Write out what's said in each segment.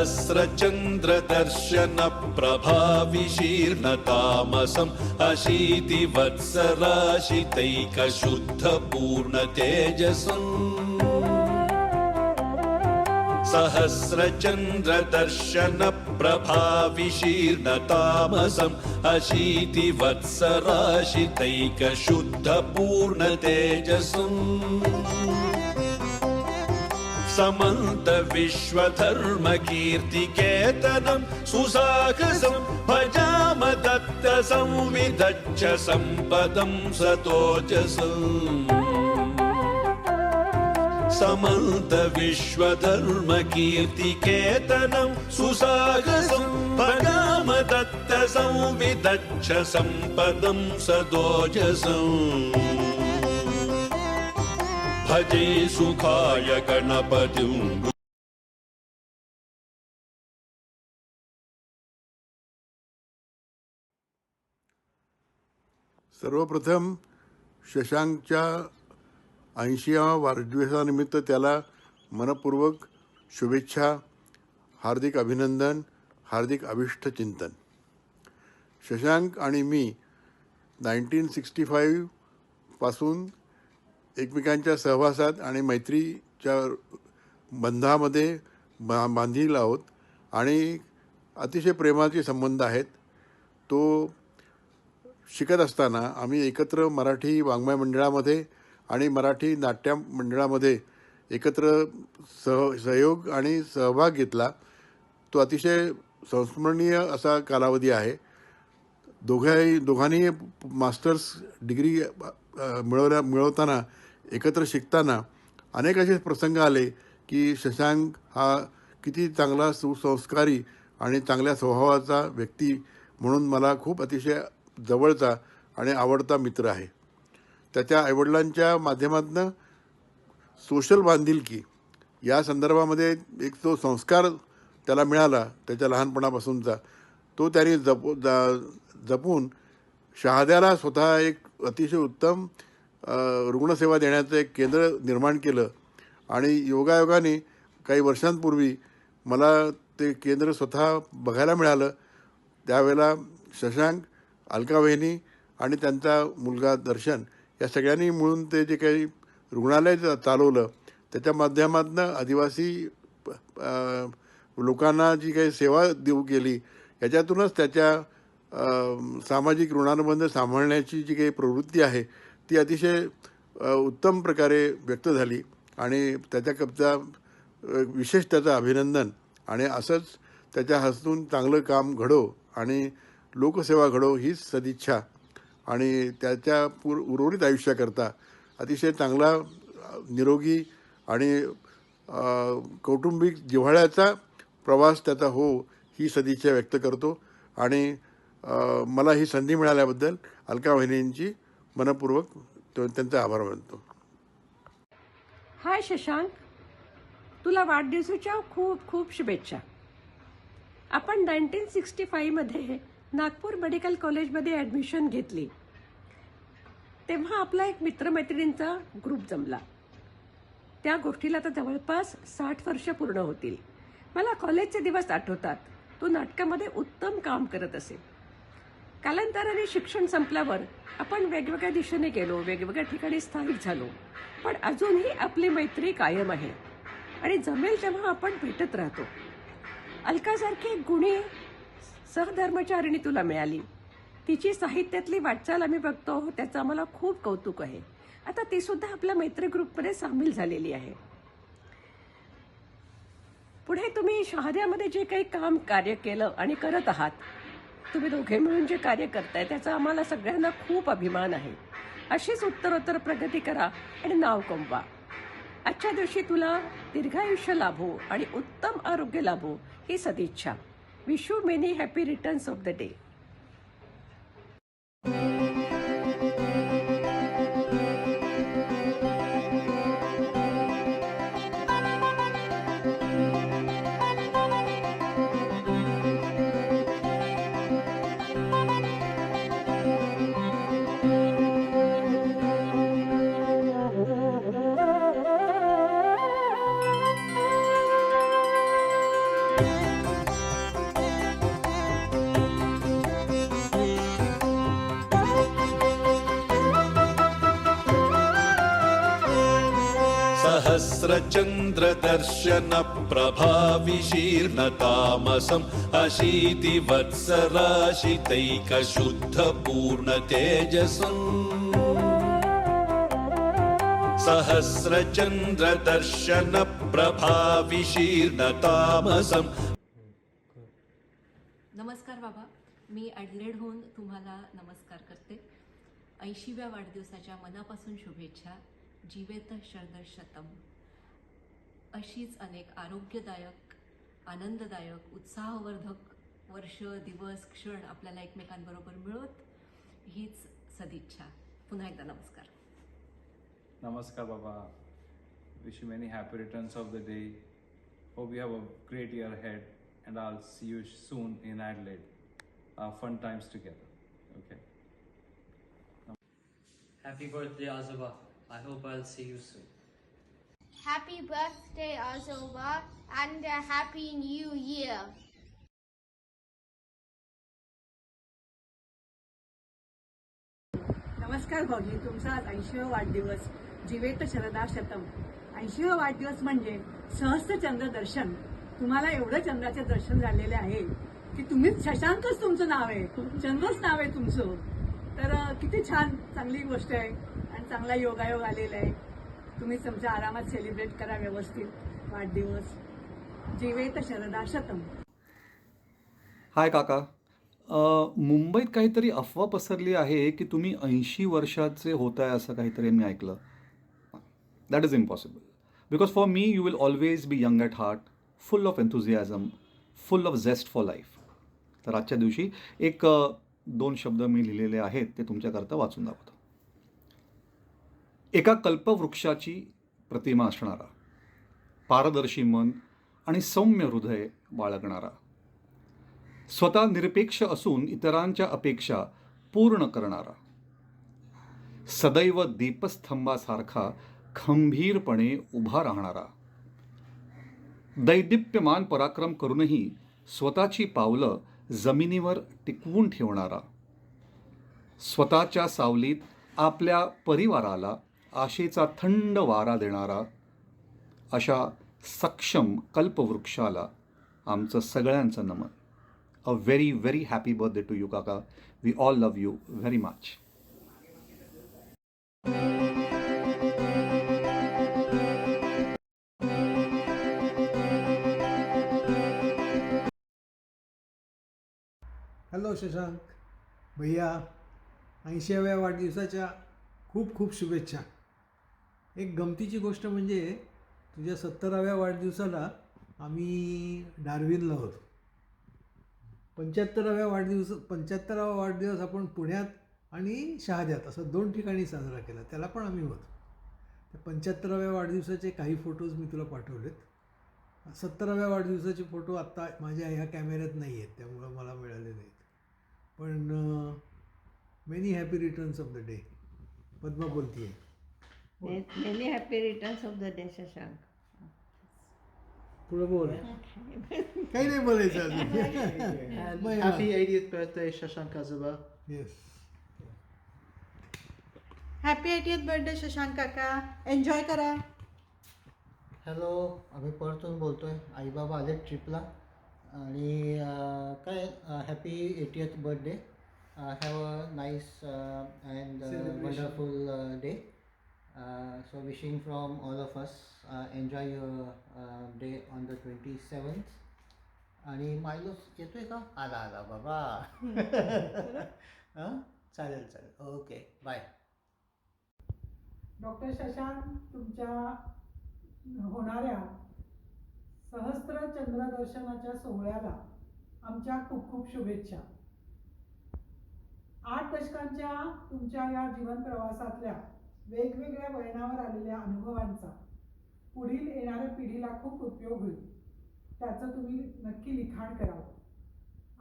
सहस्रचन्द्रदर्शनप्रभाविशीर्णतामसम् अशीतिवत्सराशितैकशुद्धपूर्णतेजसम् सहस्रचन्द्रदर्शनप्रभाविशीर्णतामसम् अशीतिवत्सराशितैकशुद्धपूर्णतेजसम् समन्त विश्वधर्मकीर्तिकेतनं सुसाहसं भजाम दत्त संविदच्छ सम्पदं सतोजसम् समन्त विश्वधर्मकीर्तिकेतनं सुसाहसं भजाम दत्त संविदच्छ सम्पदं सतोजसम् भजे सुखाय गणपतिं। सर्वप्रथम शशांकच्या 80व्या वाढदिवसानिमित्त त्याला मनपूर्वक शुभेच्छा, हार्दिक अभिनंदन, हार्दिक अभिष्टचिंतन। शशांक आणि मी 1965 पासून एकमेकांच्या सहवासात आणि मैत्रीच्या बंधामध्ये बांधील आहोत आणि अतिशय प्रेमाचे संबंध आहेत। तो शिकत असताना आम्ही एकत्र मराठी वाङ्मय मंडळामध्ये आणि मराठी नाट्य मंडळामध्ये एकत्र सहयोग आणि सहभाग घेतला। तो अतिशय संस्मरणीय असा कालावधी आहे। दोघांनी मास्टर्स डिग्री मिळवताना एकत्र शिकताना अनेक असे प्रसंग आले की शशांक हा किती चांगला सुसंस्कारी आणि चांगल्या स्वभावाचा व्यक्ती म्हणून मला खूप अतिशय जवळचा आणि आवडता मित्र आहे। त्याच्या आईवडिलांच्या माध्यमातून सोशल बांधिलकी या संदर्भामध्ये एक तो संस्कार त्याला मिळाला त्याच्या लहानपणापासूनचा, तो त्यांनी जपून शहाद्याला स्वतः एक अतिशय उत्तम रुग्णसेवा देण्याचं एक केंद्र निर्माण केलं आणि योगायोगाने काही वर्षांपूर्वी मला ते केंद्र स्वतः बघायला मिळालं। त्यावेळेला शशांक, अलका वहिनी आणि त्यांचा मुलगा दर्शन या सगळ्यांनी मिळून ते जे काही रुग्णालय चालवलं त्याच्या माध्यमातून आदिवासी लोकांना जी काही सेवा देऊ केली याच्यातूनच त्याच्या सामाजिक ऋणानुबंध सांभाळण्याची जी काही प्रवृत्ती आहे ती अतिशय उत्तम प्रकारे व्यक्त झाली आणि त्याच्या विशेष त्याचं अभिनंदन आणि असंच त्याच्या हस्तून चांगलं काम घडो आणि लोकसेवा घडो हीच सदिच्छा आणि त्याच्या उर्वरित आयुष्याकरता अतिशय चांगला निरोगी आणि कौटुंबिक जिव्हाळ्याचा प्रवास त्याचा हो ही सदिच्छा व्यक्त करतो आणि मला ही संधी मिळाल्याबद्दल अलका वहिनींची मनपूर्वक त्यांचा आभार मानतो। हाय शशांक, तुला वाढदिवसाच्या खूप खूप शुभेच्छा। आपण 1965 मध्ये नागपूर मेडिकल कॉलेजमध्ये ॲडमिशन घेतली तेव्हा आपला एक मित्रमैत्रिणींचा ग्रुप जमला। त्या गोष्टीला तर जवळपास 60 वर्ष पूर्ण होतील। मला कॉलेजचे दिवस आठवतात। तो नाटकामध्ये उत्तम काम करत असे। कालांतराने शिक्षण संपल्यावर आपण वेगवेगळ्या दिशेने गेलो, वेगवेगळ्या ठिकाणी स्थायिक झालो, पण अजूनही आपली मैत्री कायम आहे आणि जमेल तेव्हा आपण भेटत राहतो। अलकासारखी गुणी सहधर्मचारिणी तुला मिळाली। तिची साहित्यातली वाटचाल आम्ही बघतो, त्याचं आम्हाला खूप कौतुक आहे। आता ती सुद्धा आपल्या मैत्री ग्रुपमध्ये सामील झालेली आहे। पुढे तुम्ही शहाद्यामध्ये जे काही कार्य केलं आणि करत आहात, तुम्ही दोघे मिळून जे कार्य करताय त्याचा आम्हाला सगळ्यांना खूप अभिमान आहे। अशीच उत्तरोत्तर प्रगती करा आणि नाव कमवा। आजच्या दिवशी तुला दीर्घायुष्य लाभो आणि उत्तम आरोग्य लाभो ही सदिच्छा। Wish you many happy returns of the day. सहस्रचन्द्रदर्शनप्रभाविशीर्णतामसम् अशीतिवत्सराशितैकशुद्धपूर्णतेजसम् सहस्रचन्द्रदर्शनप्रभाविशीर्णतामसम्. नमस्कार बाबा, मी ॲडलेडहून तुम्हाला नमस्कार करते. 80व्या वाढदिवसाच्या मनापासून शुभेच्छा. जीवेत शरद शतम. अशीच अनेक आरोग्यदायक, आनंददायक, उत्साहवर्धक वर्ष, दिवस, क्षण आपल्याला एकमेकांबरोबर मिळवत हीच सदिच्छा. पुन्हा एकदा नमस्कार. Namaskar Baba. Wish you many happy returns of the day. Hope you have a great year ahead, and I'll see you soon in Adelaide. Fun times together. Okay. Happy birthday, Azuba. I hope I'll see you soon. Happy birthday, Azoba, and a happy new year. नमस्कार भाऊजी, तुमचा आज 80वा वाढदिवस. जीवेत शरदा शतम. 80वा वाढदिवस म्हणजे सहस्त्र चंद्र दर्शन. तुम्हाला एवढं चंद्राचे दर्शन झालेले आहे की तुम्हीच शशांकच तुमचं नाव आहे, चंद्रच नाव आहे तुमचं. तर किती छान, चांगली गोष्ट आहे आणि चांगला योगायोग आलेला आहे. तुम्ही तुमच्या आरामात सेलिब्रेट करा व्यवस्थित वाढदिवस. जीवेत शरदा शतम. हाय काका. मुंबईत काहीतरी अफवा पसरली आहे की तुम्ही 80 वर्षाचे होत आहे असं काहीतरी मी ऐकलं. That is impossible. Because for me you will always be young at heart, full of enthusiasm, full of zest for life. तर आजच्या दिवशी एक 2 शब्द मी लिहिलेले आहेत, ते तुमच्याकरता वाचून दाखवतो. एका कल्पवृक्षाची प्रतिमा असणारा, पारदर्शी मन आणि सौम्य हृदय बाळगणारा, स्वतः निरपेक्ष असून इतरांच्या अपेक्षा पूर्ण करणारा, सदैव दीपस्तंभासारखा खंबीरपणे उभा राहणारा, दैदिप्यमान पराक्रम करूनही स्वतःची पावलं जमिनीवर टिकवून ठेवणारा, स्वतःच्या सावलीत आपल्या परिवाराला आशेचा थंड वारा देणारा, अशा सक्षम कल्पवृक्षाला आमचं सगळ्यांचं नमन. A very, very happy birthday to you, Kaka. We all love you very much. Hello Shashank भैया, 80व्या वाढदिवसाच्या खूप खूप शुभेच्छा. एक गमतीची गोष्ट म्हणजे तुझ्या 70व्या वाढदिवसाला आम्ही डार्विनला होतो. 75वा वाढदिवस आपण पुण्यात आणि शहाद्यात असं 2 ठिकाणी साजरा केला. त्याला पण आम्ही होतो. त्या 75व्या वाढदिवसाचे काही फोटोज मी तुला पाठवलेत. 70व्या वाढदिवसाचे फोटो आत्ता माझ्या ह्या कॅमेऱ्यात नाही आहेत, त्यामुळं मला मिळाले नाहीत. पण many happy returns of the day. Padma बोलतीये. Many happy returns of the day Shashank. पुढं बोल. काही नाही बोलायचं अजून. Happy 80th birthday, Shashank Azuba. Yes. Happy 80th birthday Shashank काका. एन्जॉय करा. हॅलो, आम्ही परतून बोलतो आहे. आईबाबा आले ट्रिपला आणि काय happy 80th birthday. Have a nice and wonderful day. So wishing from all of us, enjoy your day on the 27th. आणि मायलोस येतोय का? आला आला बाबा. हां, चालेल चालेल. Okay, bye. डॉक्टर शशांक, तुमच्या होणाऱ्या सहस्त्र चंद्रदर्शनाच्या सोहळ्याला आमच्या खूप खूप शुभेच्छा. 8 दशकांच्या तुमच्या या जीवन प्रवासातल्या वेगवेगळ्या वळणावर आलेल्या अनुभवांचा पुढील येणाऱ्या पिढीला खूप उपयोग होईल. त्याचं तुम्ही नक्की लिखाण करावं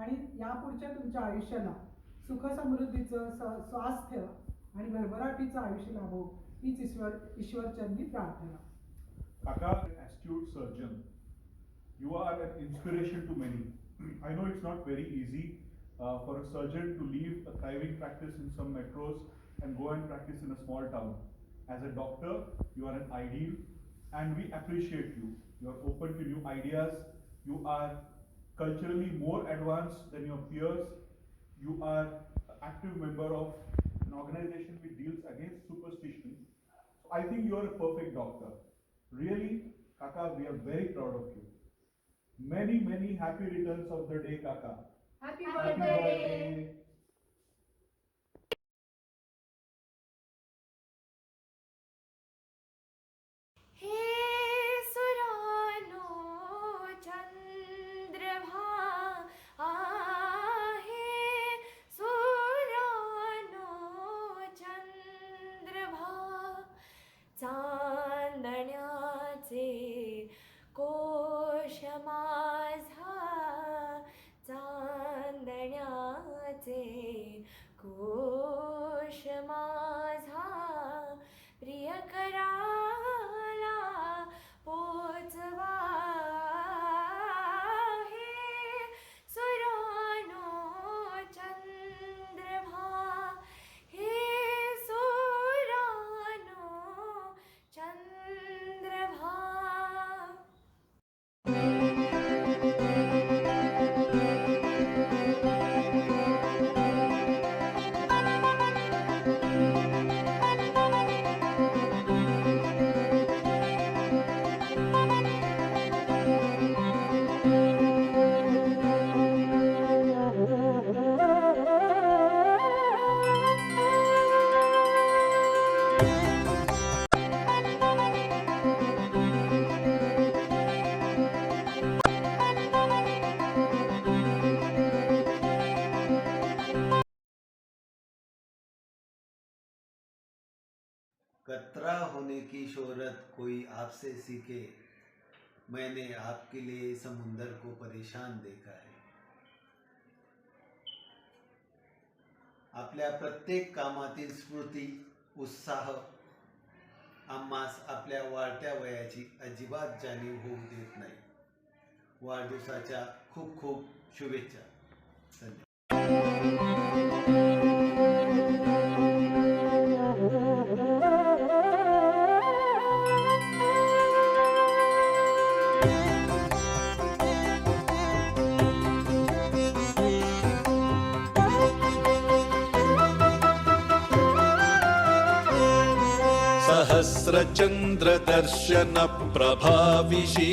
आणि यापुढच्या तुमच्या आयुष्याला सुखसमृद्धीचं, स्वास्थ्य आणि भरभराटीचं आयुष्य लाभो हीच ईश्वरचरणी प्रार्थना. Kaka, an astute surgeon, you are an inspiration to many. I know it's not very easy for a surgeon to leave a thriving practice in some metros and go and practice in a small town. As a doctor, you are an ideal. and we appreciate you. You are open to new ideas. You are culturally more advanced than your peers. You are an active member of an organization which deals against superstition. So I think you are a perfect doctor. Really, Kaka, we are very proud of you. Many, many happy returns of the day, Kaka. Happy birthday. हे सुरानो चंद्रभा आहे सुरानो चंद्रभा चांदण्याचे कोश माझा चांदण्याचे कोश माझा प्रियकराला पोचवा हे सुरानो चंद्रभा हे सुरानो चंद्रभा कतरा होने की शोहरत कोई आपसे सीखे, मैंने आपके लिए समुंदर को परेशान देखा है. आपल्या प्रत्येक कामातील स्मृती, उत्साह आम्हास आपल्या वाढत्या वयाची अजिबात जाणीव होऊ देत नाही. वाढदिवसाच्या खूप खूप शुभेच्छा. धन्यवाद. सहस्रचंद्रदर्शन प्रभाविशी